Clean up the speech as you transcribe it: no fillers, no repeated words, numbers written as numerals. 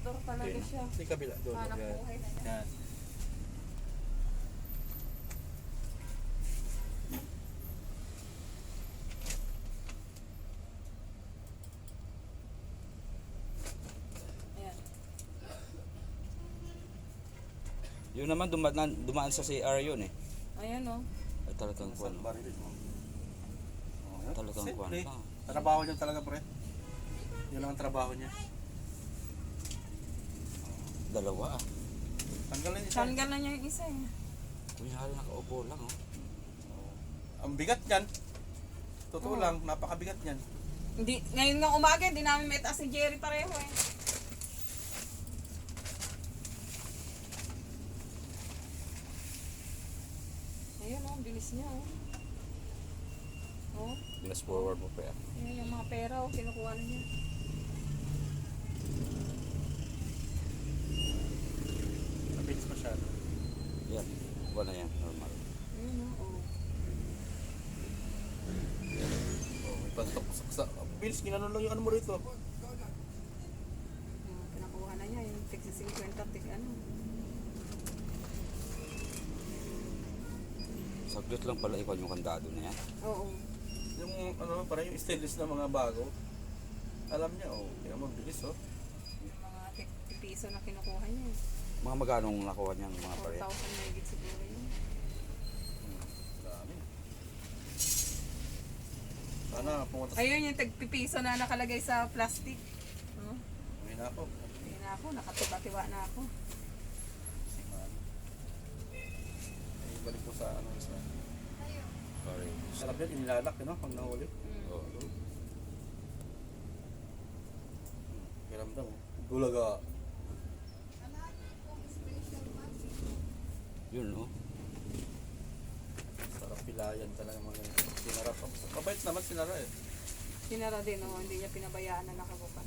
motor talaga siya. Sa kabila doon. Hanap Yan. buhay na niya. Yan. Ayan. Yun naman dumaan sa CR yun eh. Ayan o. Ay, talagang kuwan. Sa baril mo. Talagang kuwan. Simple. Ah. Trabaho niya talaga, pre. Yun lang ang trabaho niya. Dalawa ah. Tanggalin niya. Tanggal na niya yung isa eh. Kunyari nakaupo lang oh. Ang bigat niyan. Totoo Oo. lang, napakabigat niyan. Hindi, ngayon nga umaga, hindi namin may taas ni Jerry pareho eh. Ayun oh, bilis niya oh. Oh, Bilas forward mo pa yan. ayun yung mga pera oh, kinukuha na niya. Nabilis masyado. Yan. Kuwan na yan. Normal. Ayun oh. Oh, may pasok sa bills, ginano lang yung ano mo rito. Pinakuha na niya yung tig 50 tig ano. Saglit lang pala ikaw yung kandado na yan. Oo. Yung ano, parang yung stainless na mga bago. Alam niya, oh, kaya mabilis, oh. Yung mga tig piso na kinukuha niya. Mga magkano nakuha niyang mga pare? 4,000 na higit siguro yun. Dami. Sana pumunta sa... Ayun yung tagpipiso na nakalagay sa plastic. Oh, Uwi na ako. ayun na ako, nakatiba-tiwa na ako. Ay, balik ko sa ano sa... Sorry. Sarap yan, inilalak, no? Pag nahuli. Oh. Kiramdam, oh. Bulaga. Yun oh. Sarap pilayan talaga mga ganito. Sinarap ako. Mabait naman sinara eh. Sinara din, oh, hindi niya pinabayaan na nakabukas.